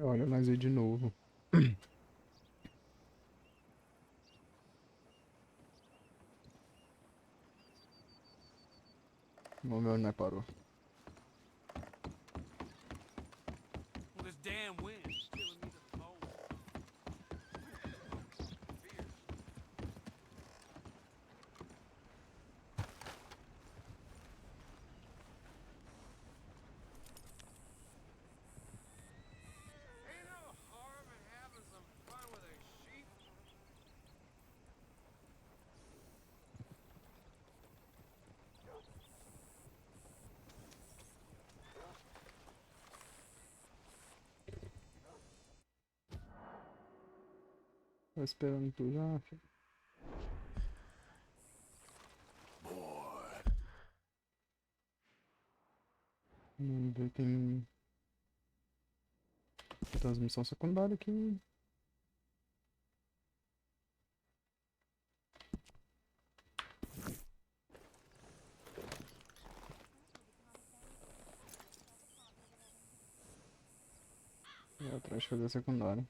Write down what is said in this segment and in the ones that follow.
Olha nós aí de novo. Vamos ver onde nós parou. Well, this damn wind is killing me to the bone. Ain't no harm in having some fun with a sheep. Tô esperando tu já, filho. Vamos ver, tem transmissão secundária aqui. Vou atrás de fazer a secundária.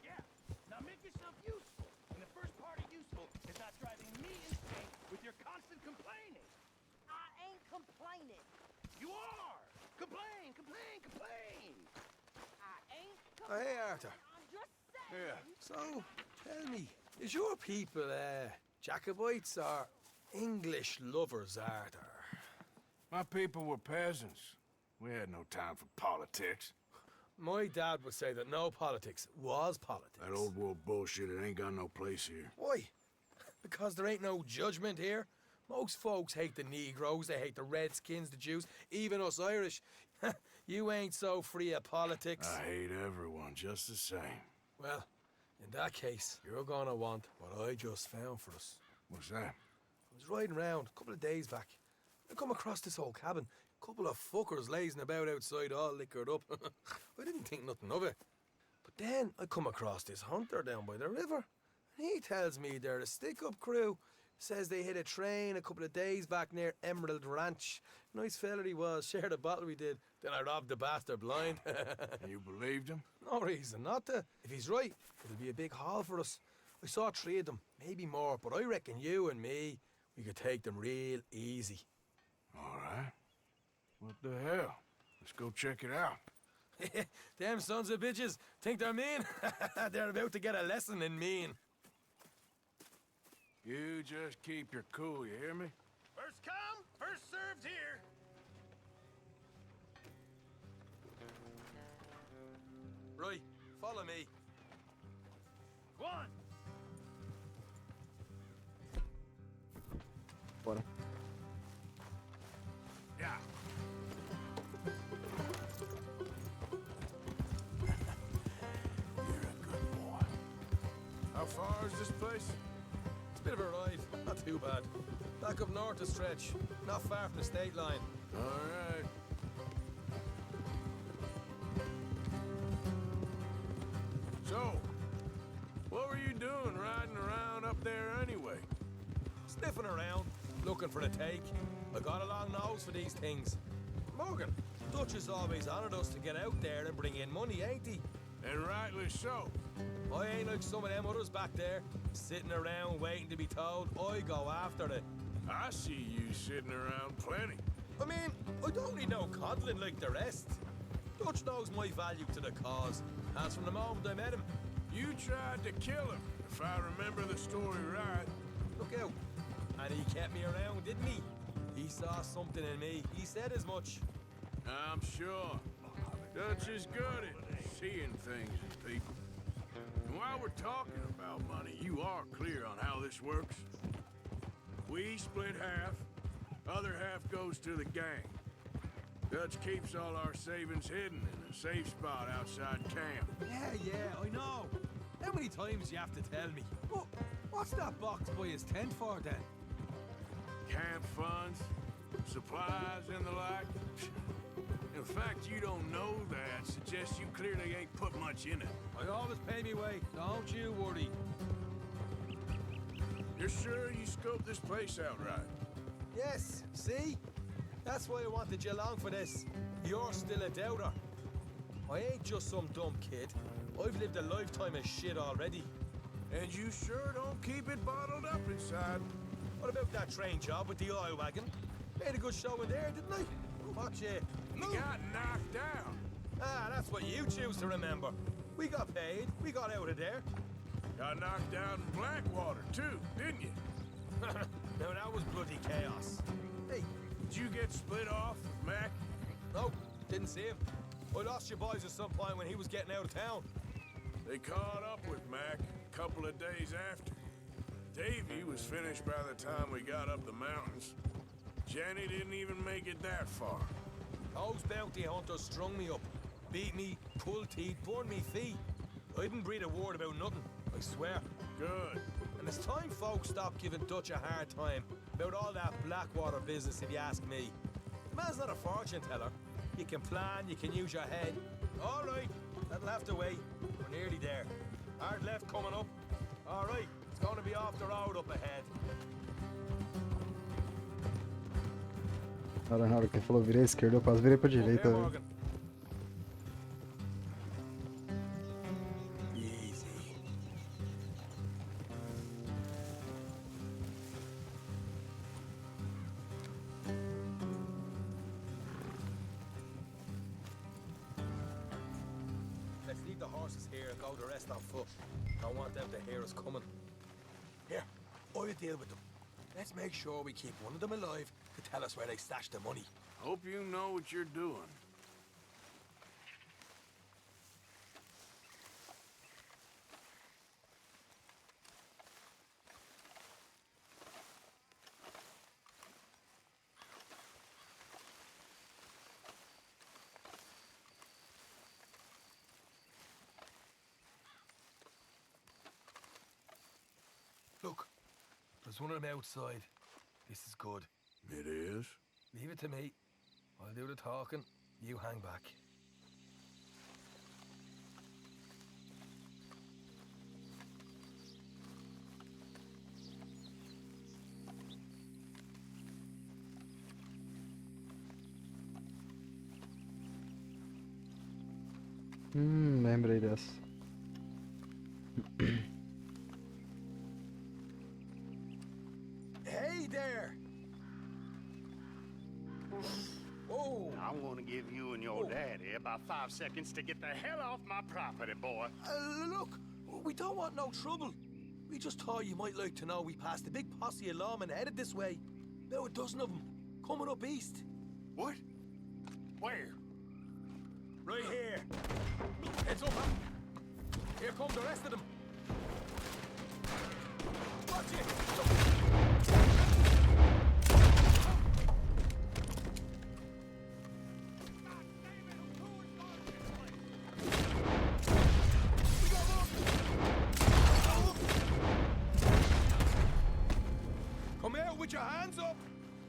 Yeah, now make yourself useful. And the first part of useful is not driving me insane with your constant complaining. I ain't complaining. You are! Complain, complain, complain! I ain't Oh, complaining. hey, Arthur. I'm just saying. Yeah. So, tell me, is your people, Jacobites or English lovers, Arthur? My people were peasants. We had no time for politics. My dad would say that no politics was politics. That old world bullshit, it ain't got no place here. Why? Because there ain't no judgment here. Most folks hate the Negroes, they hate the Redskins, the Jews, even us Irish. You ain't so free of politics. I hate everyone just the same. Well, in that case, you're gonna want what I just found for us. What's that? I was riding around a couple of days back. I come across this old cabin. A couple of fuckers lazing about outside all liquored up. I didn't think nothing of it. But then I come across this hunter down by the river. And he tells me they're a stick-up crew. Says they hit a train a couple of days back near Emerald Ranch. Nice fella he was, shared a bottle we did. Then I robbed the bastard blind. And you believed him? No reason not to. If he's right, it'll be a big haul for us. I saw 3 of them, maybe more, but I reckon you and me, we could take them real easy. All right. What the hell? Let's go check it out. Them sons of bitches think they're mean. They're about to get a lesson in mean. You just keep your cool, you hear me? First come, first served here. Right, follow me. One. Bora. Yeah. You're a good boy. How far is this place? It's a bit of a ride, not too bad. Back up north a stretch, not far from the state line. All right. So, what were you doing riding around up there anyway? Sniffing around, looking for a take. I got a long nose for these things. Morgan, Dutch has always honoured us to get out there and bring in money, ain't he? And rightly so. I ain't like some of them others back there, sitting around waiting to be told. I go after it. I see you sitting around plenty. I mean, I don't need no coddling like the rest. Dutch knows my value to the cause, as from the moment I met him. You tried to kill him, if I remember the story right. Look out. And he kept me around, didn't he? He saw something in me. He said as much. I'm sure. Dutch is good at seeing things in people. And while we're talking about money, you are clear on how this works? We split half, other half goes to the gang. Dutch keeps all our savings hidden in a safe spot outside camp. Yeah, I know. How many times do you have to tell me? What's that box by his tent for then? Camp funds, supplies, and the like. In fact, you don't know that suggests you clearly ain't put much in it. I always pay me way, don't you worry. You're sure you scoped this place out right? Yes, see? That's why I wanted you along for this. You're still a doubter. I ain't just some dumb kid. I've lived a lifetime of shit already. And you sure don't keep it bottled up inside. What about that train job with the oil wagon? Made a good show in there, didn't I? Watch it. You got knocked down. Ah, that's what you choose to remember. We got paid. We got out of there. Got knocked down in Blackwater, too, didn't you? Now that was bloody chaos. Hey, Did you get split off with Mac? no, didn't see him. I lost your boys at some point when he was getting out of town. They caught up with Mac a couple of days after. Davey was finished by the time we got up the mountains. Jenny didn't even make it that far. Those bounty hunters strung me up, beat me, pulled teeth, burned me feet. I didn't breathe a word about nothing, I swear. Good. And it's time folks stop giving Dutch a hard time about all that Blackwater business, if you ask me. The man's not a fortune teller. You can plan, you can use your head. All right, that'll have to wait. We're nearly there. Hard left coming up. All right, it's going to be off the road up ahead. Cara, na hora que ele falou virei à esquerda, eu quase virei pra direita. Okay, Morgan. Easy. Let's leave the horses here and go the rest on foot. I want them to hear us coming. Here, I'll deal with them. Let's make sure we keep one of them alive to tell us where they stashed the money. Hope you know what you're doing. Look, there's one of them outside. This is good. It is? Leave it to me. I'll do the talking. You hang back. Lembrei dessa. Hey there! Oh, I'm gonna give you and your daddy about 5 seconds to get the hell off my property, boy. look, we don't want no trouble. We just thought you might like to know we passed a big posse of lawmen headed this way. About a dozen of them. Coming up east. What? Where? Right here. Heads up, man. Here come the rest of them. Watch it! Come out with your hands up.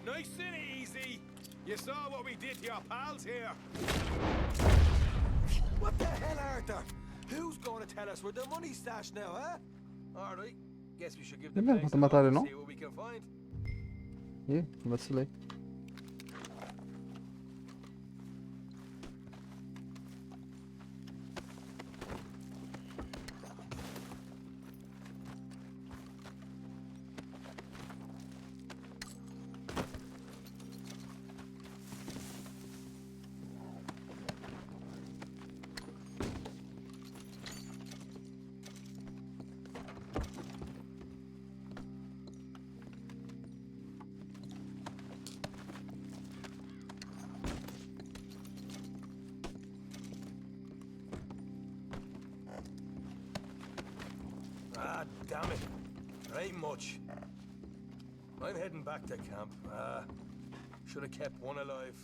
Nice and easy. You saw what we did to your pals here. What the hell, Arthur? Who's going to tell us where the money's stashed now, huh? All right. Guess we should give the É mesmo, place vou a matar ele, look não? and see what we can find. Ih, vacilei. Ah, damn it. There ain't much. I'm heading back to camp. Should have kept one alive.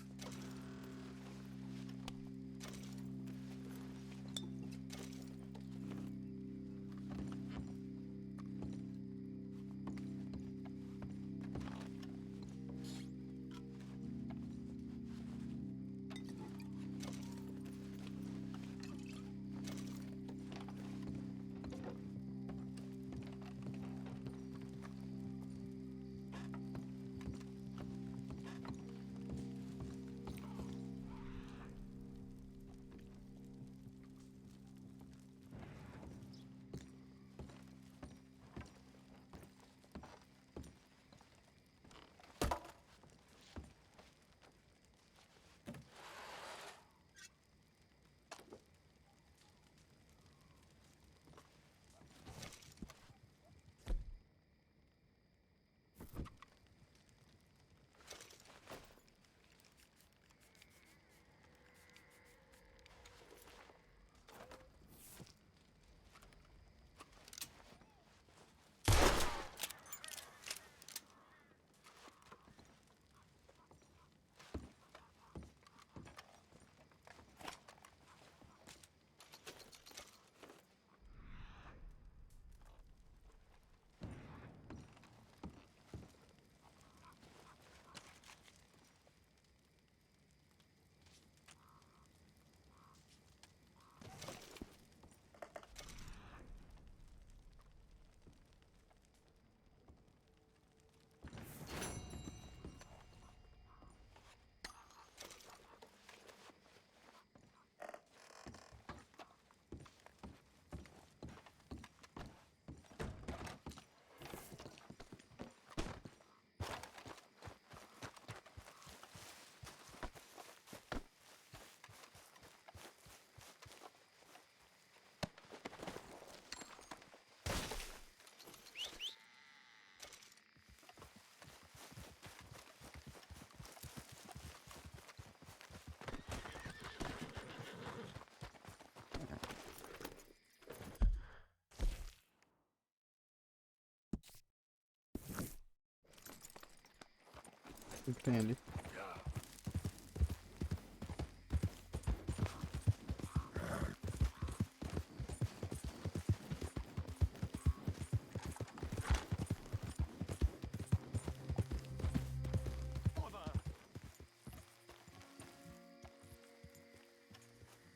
O que tem ali?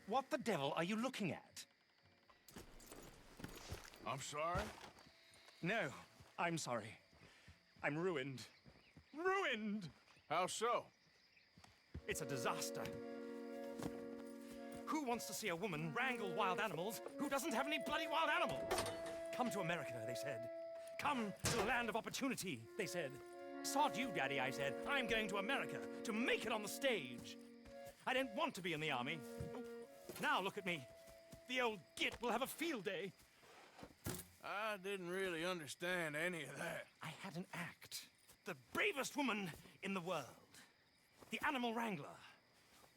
What the devil are you looking at? I'm sorry? No, I'm sorry. I'm ruined. Ruined! How so? It's a disaster. Who wants to see a woman wrangle wild animals who doesn't have any bloody wild animals? Come to America, they said. Come to the land of opportunity, they said. Sod you, Daddy, I said. I'm going to America to make it on the stage. I don't want to be in the army. Now look at me. The old git will have a field day. I didn't really understand any of that. I had an act. the bravest woman in the world. The animal wrangler.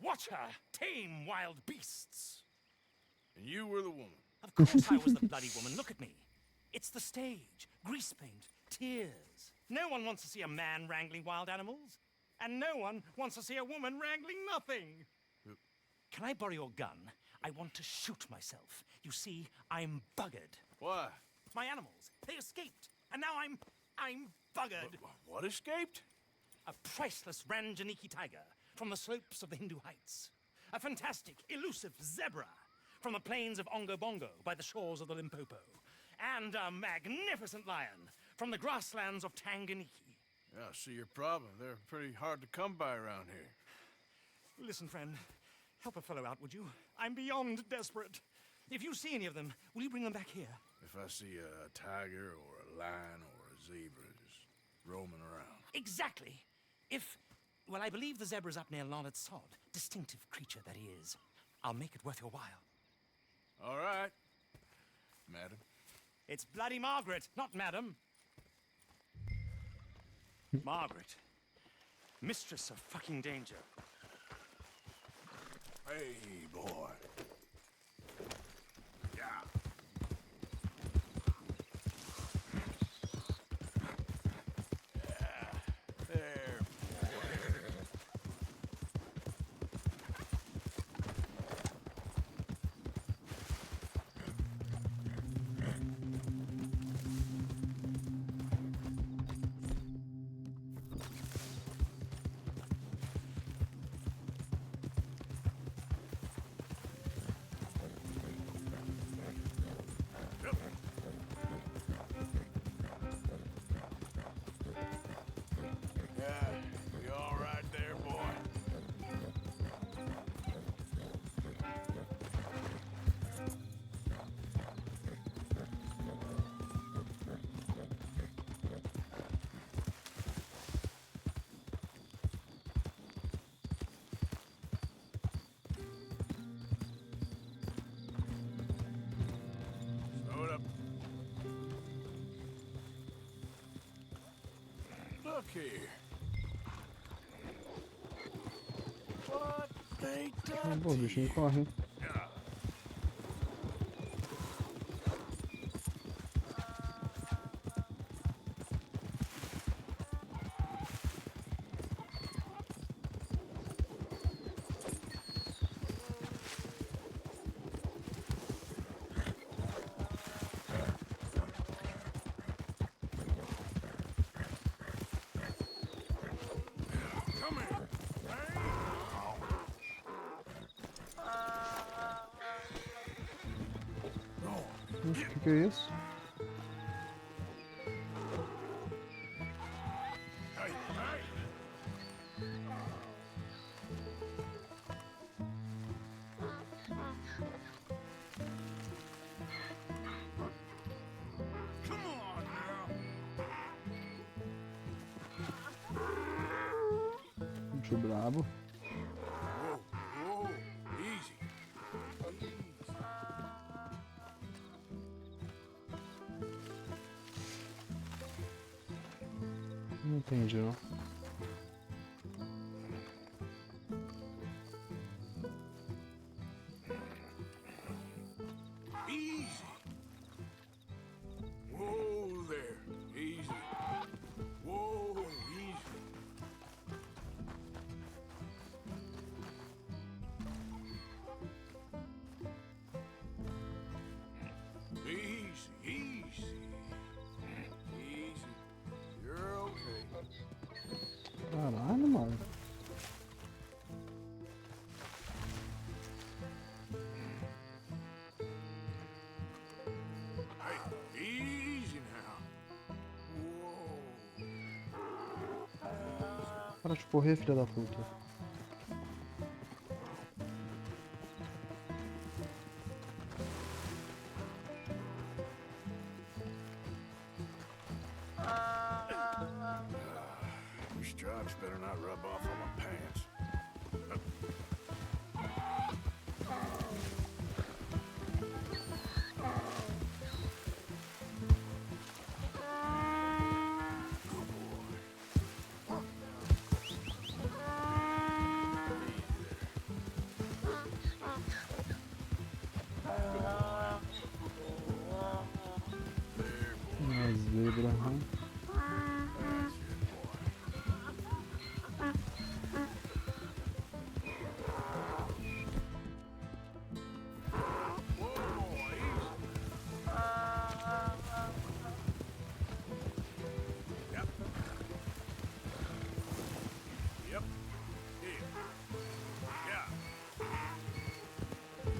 Watch her tame wild beasts. And you were the woman. Of course I was the bloody woman. Look at me. It's the stage. Grease paint. Tears. No one wants to see a man wrangling wild animals. And no one wants to see a woman wrangling nothing. Can I borrow your gun? I want to shoot myself. You see, I'm buggered. Why? My animals, they escaped. And now I'm buggered. What escaped? A priceless Ranjaniki tiger from the slopes of the Hindu Heights. A fantastic, elusive zebra from the plains of Ongo Bongo by the shores of the Limpopo. And a magnificent lion from the grasslands of Tanganyika. Yeah, I see your problem. They're pretty hard to come by around here. Listen, friend, help a fellow out, would you? I'm beyond desperate. If you see any of them, will you bring them back here? If I see a tiger or a lion or a zebra just roaming around. Exactly. Well, I believe the zebra's up near Larned Sod. Distinctive creature that he is. I'll make it worth your while. All right, madam. It's bloody Margaret, not madam. Margaret. Mistress of fucking danger. Hey, boy. Yeah. There. You all right there, boy? Slow it up. Look here. What they done Pô, o to bichinho you? corre, hein? Come here. O que é isso? Hey, hey. Come on now. Bicho brabo. Whoa, whoa, easy. Não entendi, não. Easy. Whoa there. Easy. Whoa, easy. Easy, easy. Easy. You're okay. Caralho, mano. Hey, easy now. Whoa. Para de correr, filha da puta. Your stripes better not rub off on my pants. Good boy. RAM. Yep. Here. Yeah. Easy boy.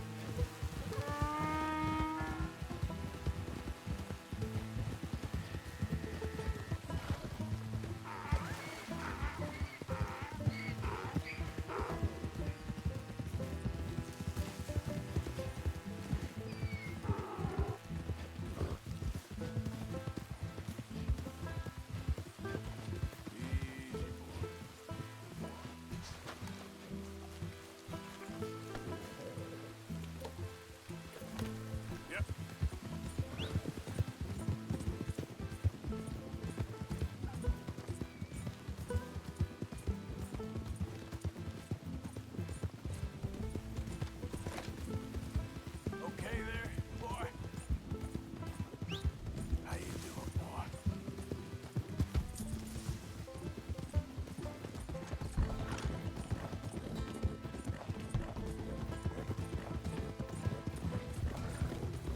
Yep. Okay there, boy. How you doing, boy?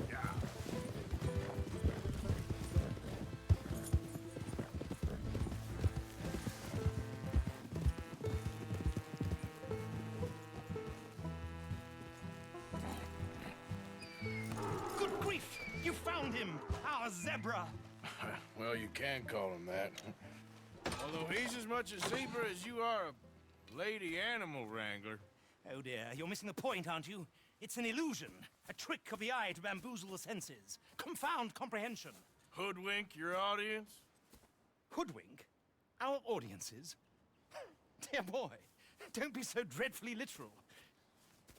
Yeah. Good grief! You found him! Our zebra! Well, you can call him that. Although he's as much a zebra as you are a lady animal wrangler. Oh dear, you're missing the point, aren't you? It's an illusion. A trick of the eye to bamboozle the senses. Confound comprehension. Hoodwink your audience? Hoodwink? Our audiences? Dear boy, don't be so dreadfully literal.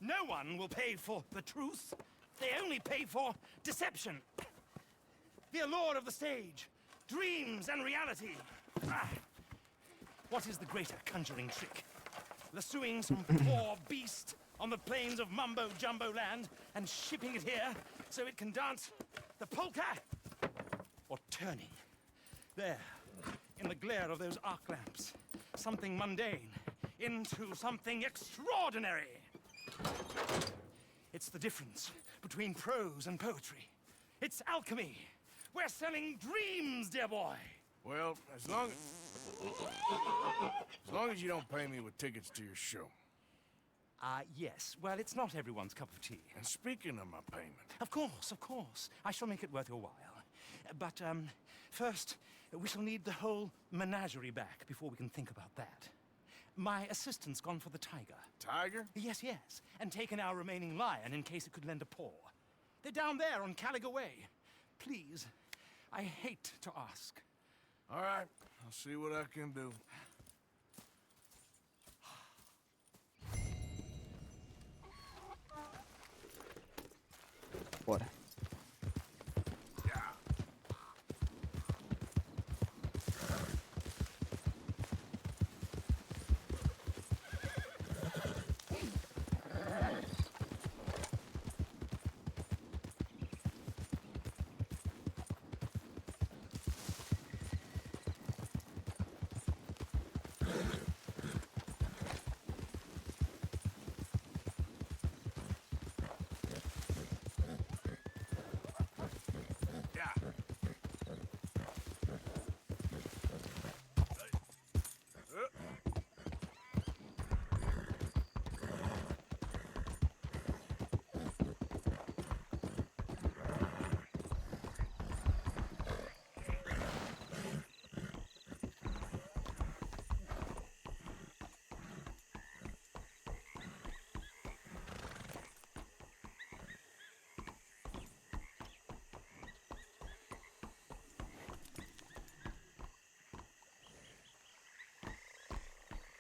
No one will pay for the truth. They only pay for deception. The allure of the stage, dreams and reality. Ah. What is the greater conjuring trick? Lassoing some poor beast on the plains of mumbo-jumbo land and shipping it here so it can dance the polka? Or turning, there, in the glare of those arc lamps, something mundane into something extraordinary? It's the difference between prose and poetry. It's alchemy. We're selling dreams, dear boy. Well, as long as you don't pay me with tickets to your show. Yes. Well, it's not everyone's cup of tea. And speaking of my payment, Of course, of course. I shall make it worth your while. But, first, we shall need the whole menagerie back before we can think about that. My assistant's gone for the tiger. Tiger? Yes, yes. And taken our remaining lion in case it could lend a paw. They're down there on Caliga Way. Please, I hate to ask. All right, I'll see what I can do. Bora.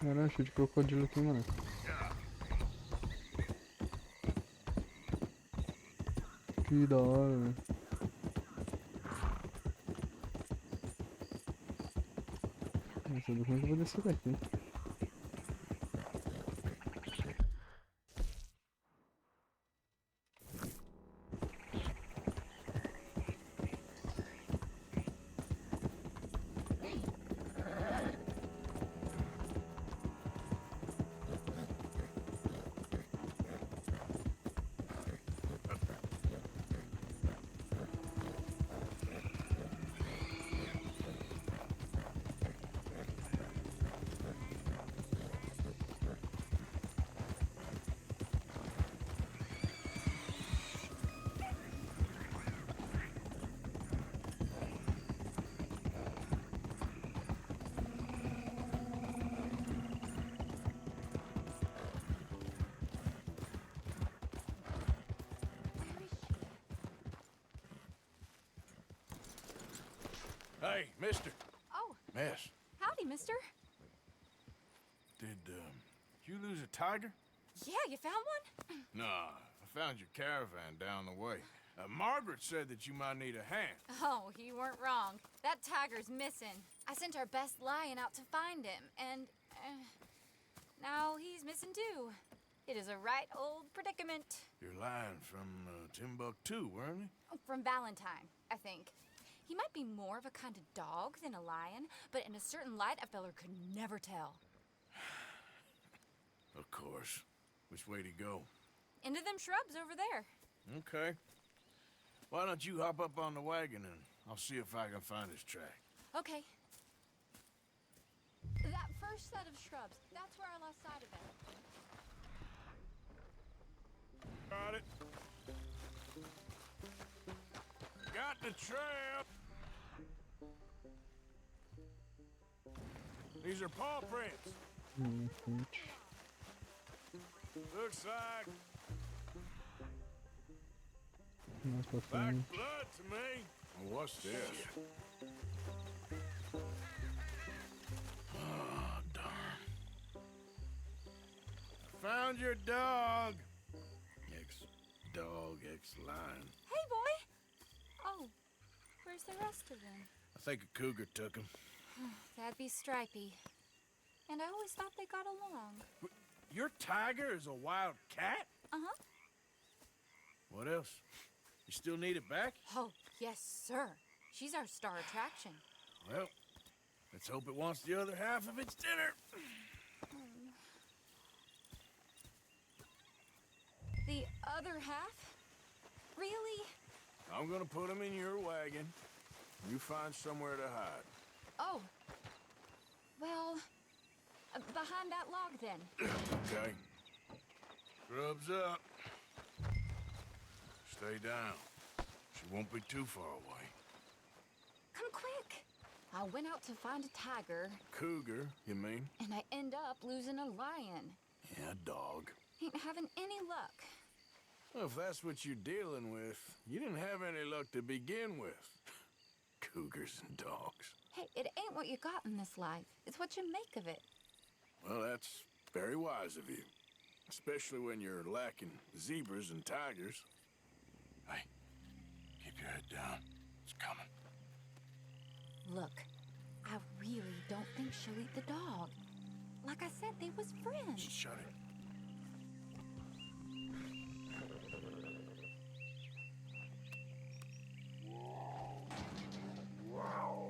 Caralho, cheio de crocodilo aqui, mano. Que da hora, velho. Não sei como é que eu vou descer daqui. Hey, mister. Oh, Miss, howdy, mister. did you lose a tiger? Yeah, you found one? Nah, I found your caravan down the way. Margaret said that you might need a hand. Oh, you weren't wrong. That tiger's missing. I sent our best lion out to find him, and now he's missing too. It is a right old predicament. You're lying from Timbuktu, weren't you? From Valentine, I think. He might be more of a kind of dog than a lion, but in a certain light, a feller could never tell. Of course. Which way to go? Into them shrubs over there. Okay. Why don't you hop up on the wagon and I'll see if I can find his track. Okay. That first set of shrubs, that's where I lost sight of him. Got it. Got the trail. These are paw prints. Looks like black blood to me. What's this? Oh, darn. Found your dog. Ex-dog, ex-lion. Hey, boy! Oh, where's the rest of them? I think a cougar took him. That'd be Stripey. And I always thought they got along. Your tiger is a wild cat? Uh-huh. What else? You still need it back? Oh, yes, sir. She's our star attraction. Well, let's hope it wants the other half of its dinner. The other half? Really? I'm gonna put him in your wagon. You find somewhere to hide. Oh. Well, behind that log, then. Okay. Grub's up. Stay down. She won't be too far away. Come quick. I went out to find a tiger, Cougar, you mean? and I end up losing a lion. Yeah, dog. Ain't having any luck. Well, if that's what you're dealing with, you didn't have any luck to begin with. Cougars and dogs. Hey, it ain't what you got in this life. It's what you make of it. Well, that's very wise of you. Especially when you're lacking zebras and tigers. Hey, keep your head down. It's coming. Look, I really don't think she'll eat the dog. Like I said, they was friends. Just shut it.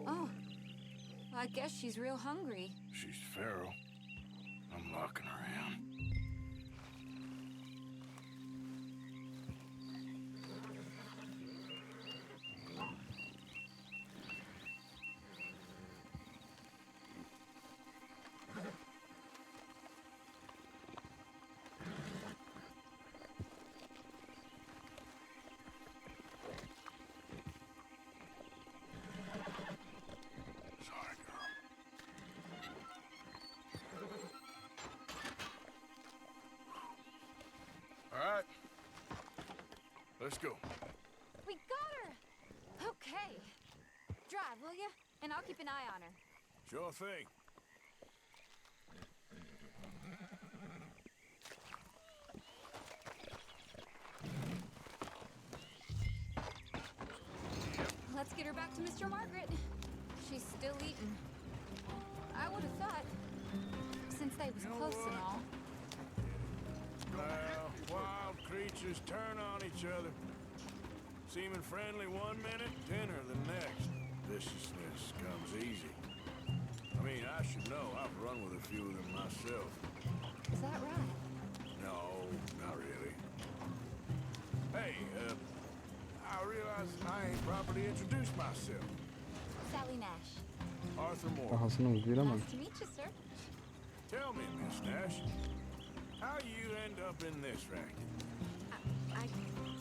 Oh, I guess she's real hungry. She's feral. I'm locking her in. Sorry, girl. All right. Let's go. We got her! Okay. Drive, will you? And I'll keep an eye on her. Sure thing. Let's get her back to Mr. Margaret. She's still eating. I would have thought, since they was close and all. Well, wild creatures turn on each other. Seeming friendly one minute, dinner the next. Viciousness comes easy. I mean, I should know. I've run with a few of them myself. Is that right? No, not really. Hey, I realize I ain't properly introduced myself. Sally Nash. Arthur A Moore. raça não vira, mano. Nice to meet you, sir. Tell me, Miss Nash, how you end up in this racket? I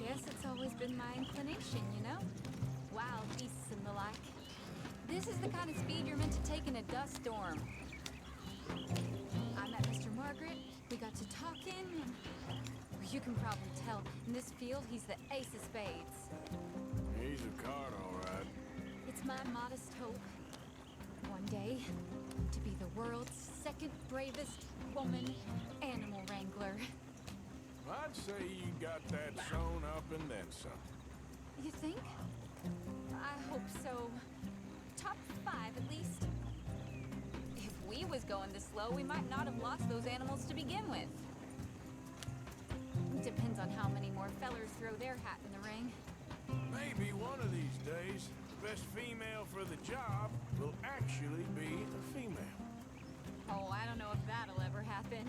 guess it's always been my inclination, you know? Wild beasts and the like. This is the kind of speed you're meant to take in a dust storm. I met Mr. Margaret, we got to talking, and you can probably tell, in this field, he's the ace of spades. He's a card, all right. It's my modest hope one day to be the world's second bravest woman animal wrangler. I'd say you got that sewn up and then some. You think? I hope so. Top 5 at least. If we was going this slow, we might not have lost those animals to begin with. Depends on how many more fellers throw their hat in the ring. Maybe one of these days, the best female for the job will actually be a female. Oh, I don't know if that'll ever happen.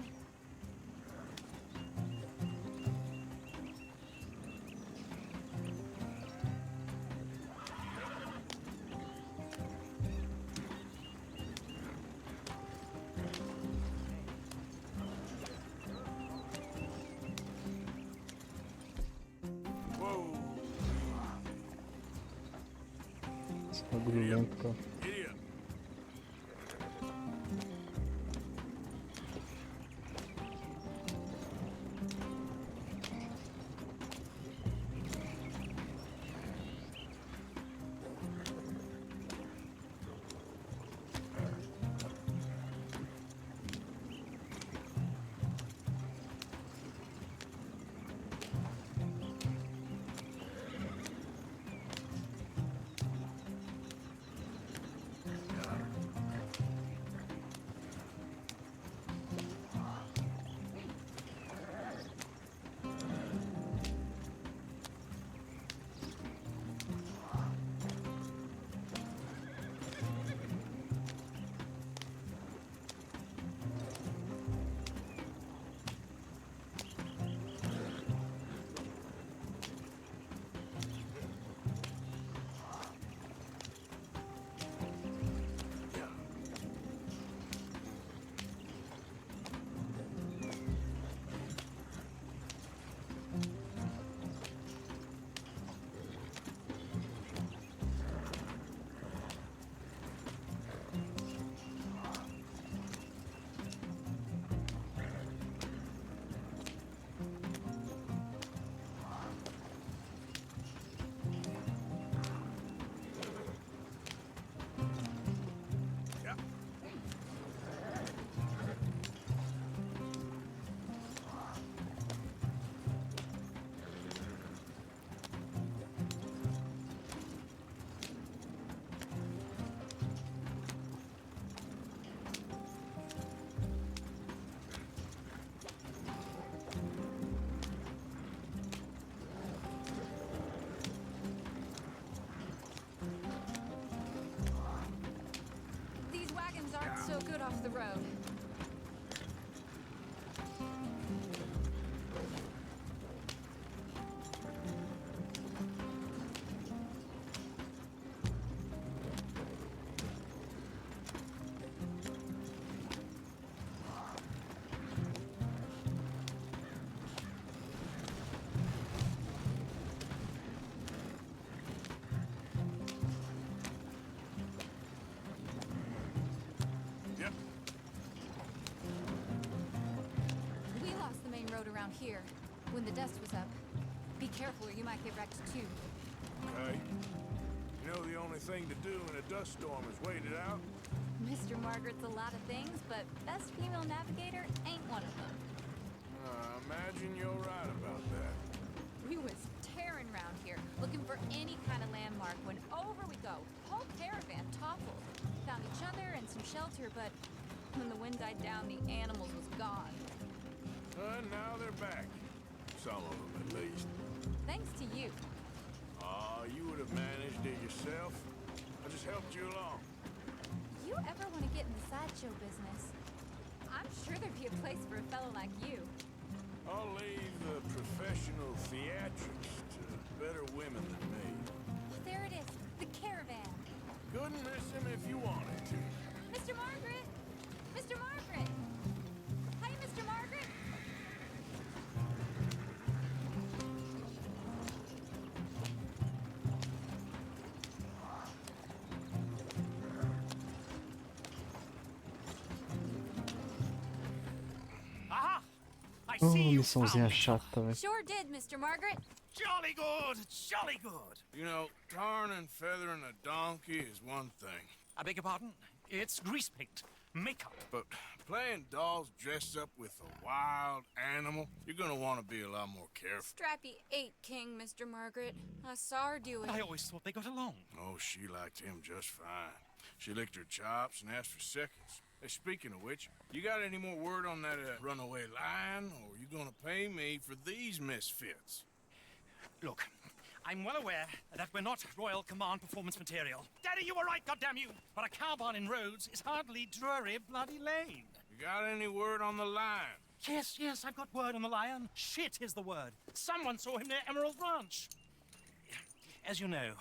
Whoa, Esse bagulho lento, cara. giddy up. These wagons aren't so good off the road. Yep. We lost the main road around here when the dust was up. Be careful or you might get wrecked too. Okay. You know the only thing to do in a dust storm is wait it out? Mr. Margaret's a lot of things, but best female navigator ain't one of them. Imagine you're right about that. We was tearing around here, looking for any kind of landmark when over we go. Whole caravan toppled. Found each other and some shelter, but when the wind died down, the animals was gone. Now they're back. Some of them, at least. Thanks to you. You would have managed it yourself. I just helped you along. You ever want to get in the sideshow business? I'm sure there'd be a place for a fellow like you. I'll leave the professional theatrics to better women than me. There it is, the caravan. Couldn't miss him if you wanted to. Mr. Margaret! Mr. Margaret! Hi, Mr. Margaret! Aha! I Oh, see you missãozinha found me. chata, velho. Sure did, Mr. Margaret. Jolly good, jolly good. You know, tarring and feathering a donkey is one thing, I beg your pardon? It's grease paint, makeup. but playing dolls dressed up with a wild animal, you're gonna want to be a lot more careful. Strappy ate King, Mr. Margaret. I saw her do it. I always thought they got along. Oh, she liked him just fine. She licked her chops and asked for seconds. Hey, speaking of which, you got any more word on that runaway lion, or are you gonna pay me for these misfits? Look, I'm well aware that we're not Royal Command performance material. Daddy, you were right, goddamn you! But a carbine in Rhodes is hardly Drury Bloody Lane. You got any word on the lion? Yes, I've got word on the lion. Shit is the word. Someone saw him near Emerald Ranch. As you know,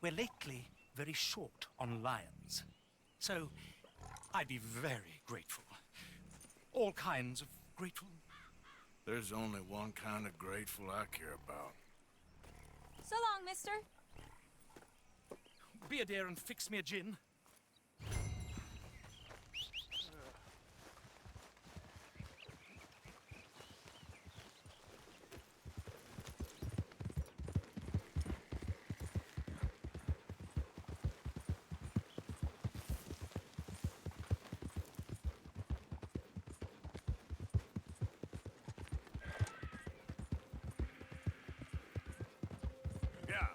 we're lately very short on lions. So, I'd be very grateful. All kinds of grateful. There's only one kind of grateful I care about. So long, mister. Be a dear and fix me a gin. Yeah.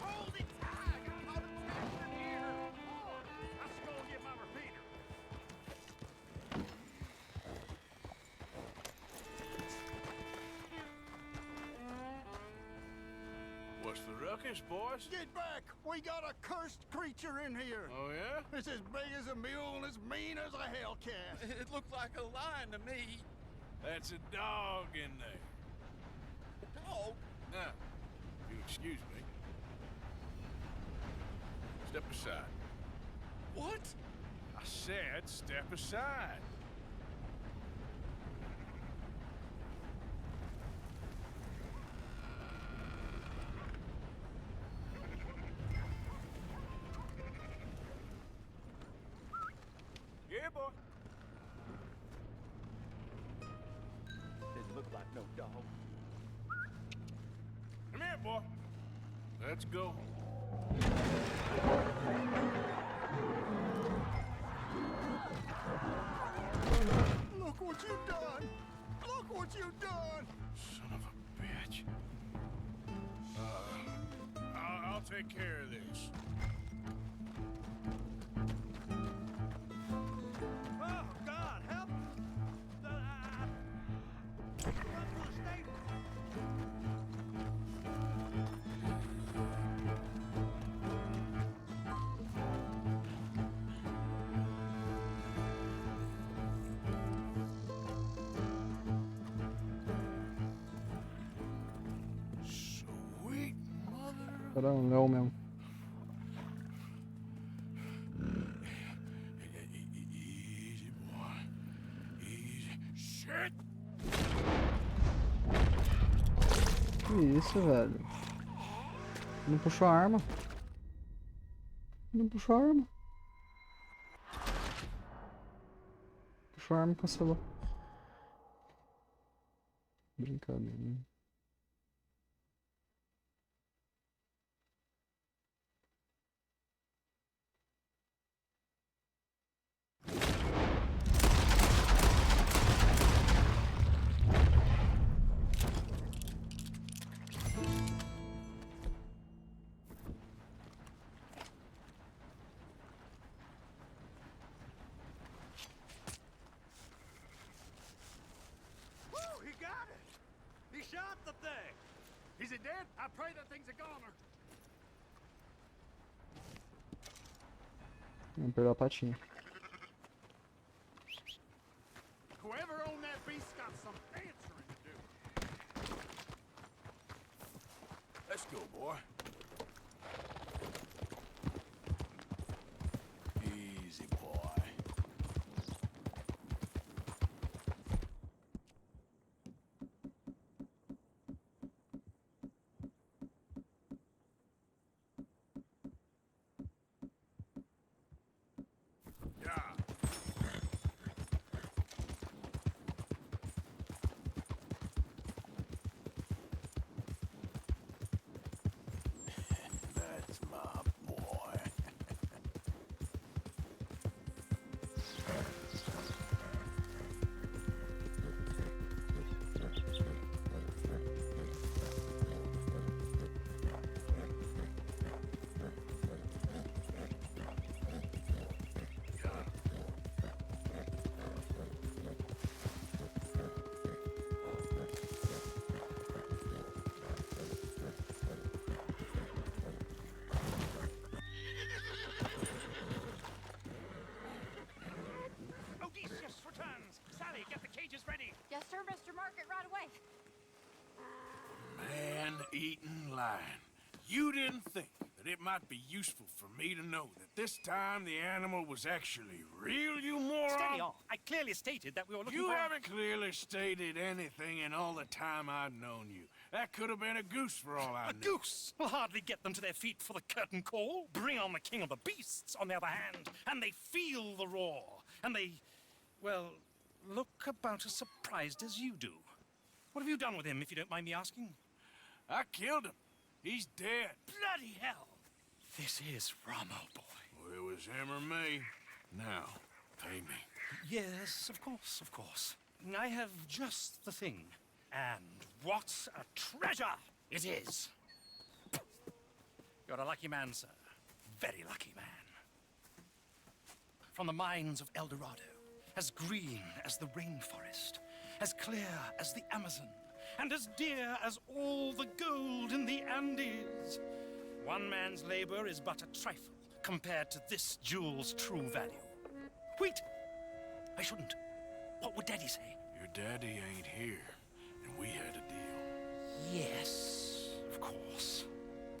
Hold it tight! I caught a tractor here! I should go and get my repeater. What's the ruckus, boys? Get back! We got a cursed creature in here. Oh, yeah? It's as big as a mule and as mean as a hellcat. It looked like a lion to me. That's a dog in there. Dog? Now, if you'll excuse me. Step aside. What? I said step aside. Yeah, boy. Didn't look like no dog. Come here, boy. Let's go. Look what you've done! Look what you've done! Son of a bitch. I'll take care of this. Oh, God, help! Run for the stable! Sweet mother. Era um leão mesmo. Easy, boy. Easy. Shit! Que isso, velho? Não puxou a arma? Não puxou a arma? Puxou a arma e cancelou. Brincadeira. Woo, he got it! He shot the thing! Is it dead? I pray that thing's a goner. Vamos pegar a patinha. Whoever owned that beast got some answering to do. Let's go, boy. Easy, boy. Yeah. That's my boy. Odysseus returns! Sally, get the cages ready! Yes, sir, Mr. Market, right away. Man-eating lion. You didn't think that it might be useful for me to know that this time the animal was actually real, you moron? Steady on. I clearly stated that we were looking You for... haven't clearly stated anything in all the time I've known you. That could have been a goose for all I A knew. goose will hardly get them to their feet for the curtain call. Bring on the king of the beasts, on the other hand, and they feel the roar. And they, well, look about as surprised as you do. What have you done with him, if you don't mind me asking? I killed him. He's dead. Bloody hell! This is Ramo, boy. Well, it was him or me. Now, pay me. Yes, of course, of course. I have just the thing. And what a treasure it is! You're a lucky man, sir. Very lucky man. From the mines of El Dorado, as green as the rainforest, as clear as the Amazon, and as dear as all the gold in the Andes. One man's labor is but a trifle compared to this jewel's true value. Wait! I shouldn't. What would Daddy say? Your daddy ain't here, and we had a deal. Yes, of course.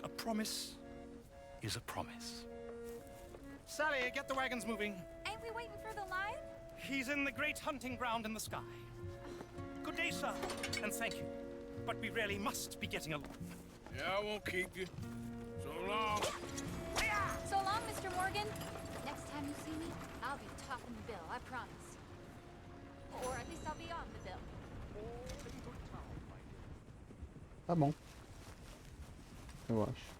A promise is a promise. Sally, get the wagons moving. Ain't we waiting for the lion? He's in the great hunting ground in the sky. Good day, sir, and thank you. But we really must be getting along. Yeah, I won't keep you. So long. So long, Mr. Morgan. Next time you see me, I'll be topping the bill, I promise. Or at least I'll be on the bill. Tá bom. Eu acho.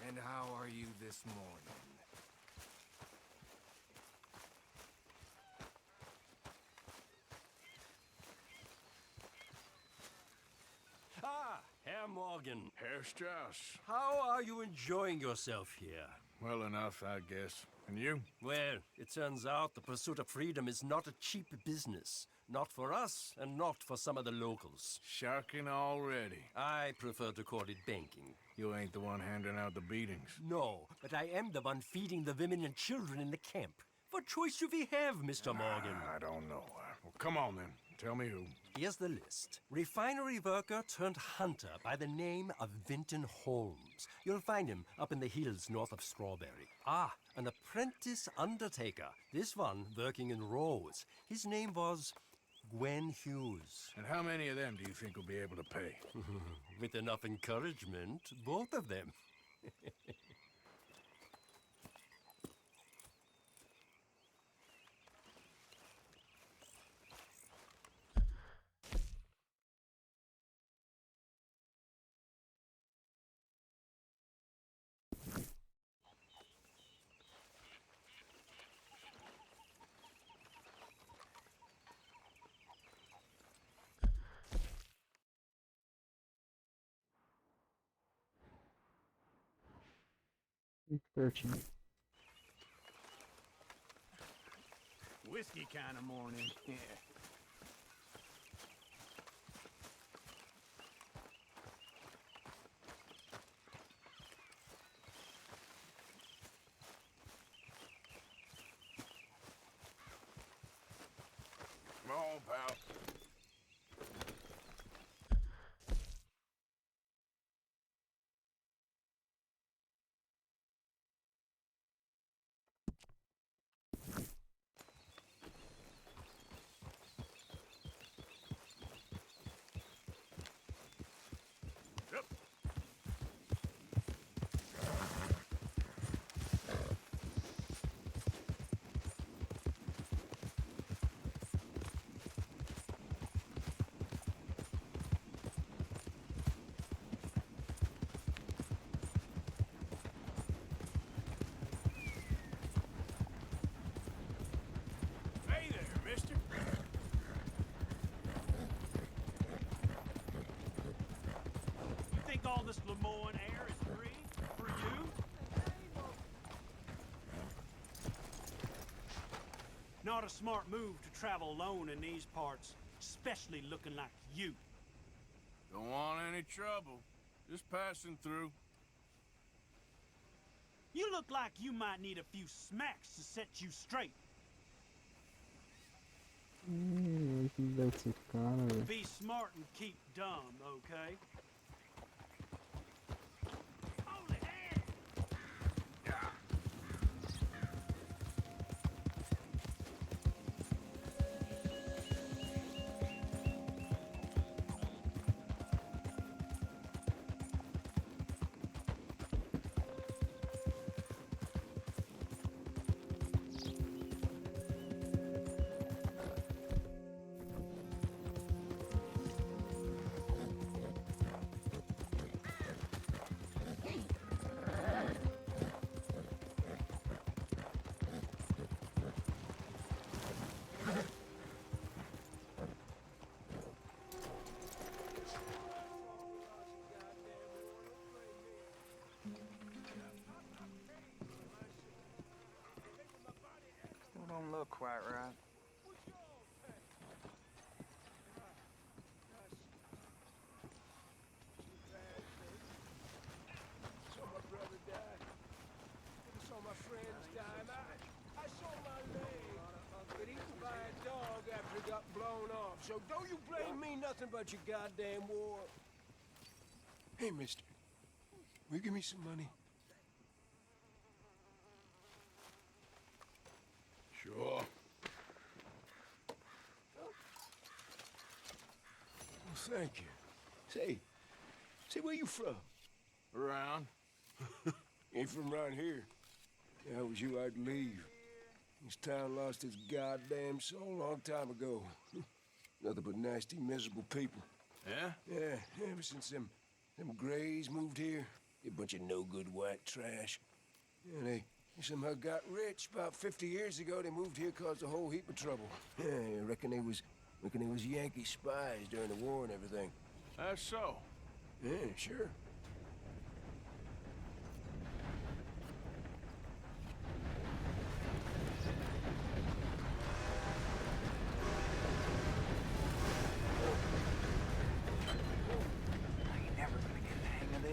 And how are you this morning? Ah, Herr Morgan. Herr Strauss. How are you enjoying yourself here? Well enough, I guess. And you? Well, it turns out the pursuit of freedom is not a cheap business. Not for us, and not for some of the locals. Sharking already. I prefer to call it banking. You ain't the one handing out the beatings. No, but I am the one feeding the women and children in the camp. What choice do we have, Mr. Morgan? I don't know. Well, come on then. Tell me who. Here's the list. Refinery worker turned hunter by the name of Vinton Holmes. You'll find him up in the hills north of Strawberry. Ah, an apprentice undertaker. This one working in Rose. His name was Gwen Hughes. And how many of them do you think will be able to pay? With enough encouragement, both of them. Whiskey kind of morning. Yeah. Come on, pal. Hey there, mister. You think all this Lemoyne air is free for you? Not a smart move to travel alone in these parts, especially looking like you. Don't want any trouble. Just passing through. You look like you might need a few smacks to set you straight. Esse cara, velho. Be smart and keep dumb, okay? Holy hand! Still don't look quite right. Saw my brother die. Saw my friends die. I saw my leg get eaten by a dog after it got blown off. So don't you blame me nothing but your goddamn war. Hey, mister. Will you give me some money? Sure. Well, thank you. Say, where you from? Around. Ain't from around here. If I was you, I'd leave. This town lost its goddamn soul a long time ago. Nothing but nasty, miserable people. Yeah? Yeah, ever since them Greys moved here, a bunch of no-good white trash. Yeah, they somehow got rich. About 50 years ago, they moved here, caused a whole heap of trouble. Yeah, I reckon they was Yankee spies during the war and everything. That's so. Yeah, sure.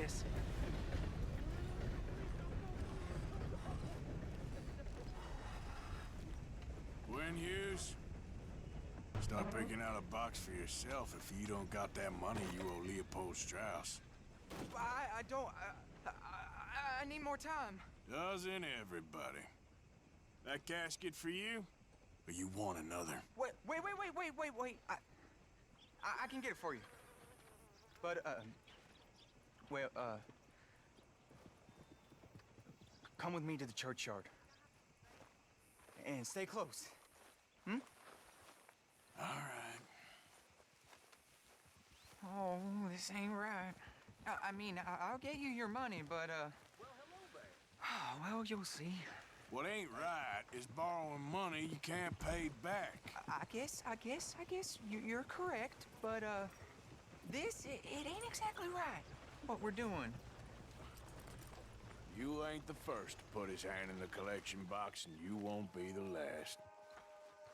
this. When Hughes, start picking out a box for yourself if you don't got that money you owe Leopold Strauss. I don't. I need more time. Doesn't everybody? That casket for you? Or you want another? Wait. I can get it for you. But, come with me to the churchyard. And stay close. Hmm? All right. Oh, this ain't right. I mean, I'll get you your money, but, Oh, well, you'll see. What ain't right is borrowing money you can't pay back. I guess you're correct, but, this, it ain't exactly right, what we're doing. You ain't the first to put his hand in the collection box, and you won't be the last.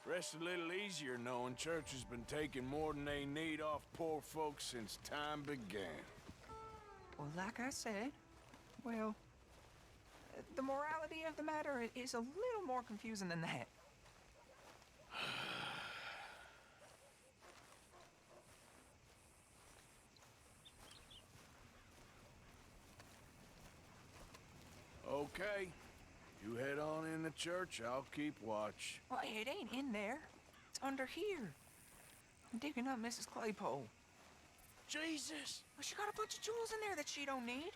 Rests a little easier knowing church has been taking more than they need off poor folks since time began. Well, like I said, well, the morality of the matter is a little more confusing than that. Okay. You head on in the church, I'll keep watch. Well, it ain't in there. It's under here. I'm digging up Mrs. Claypole. Jesus! Well, she got a bunch of jewels in there that she don't need.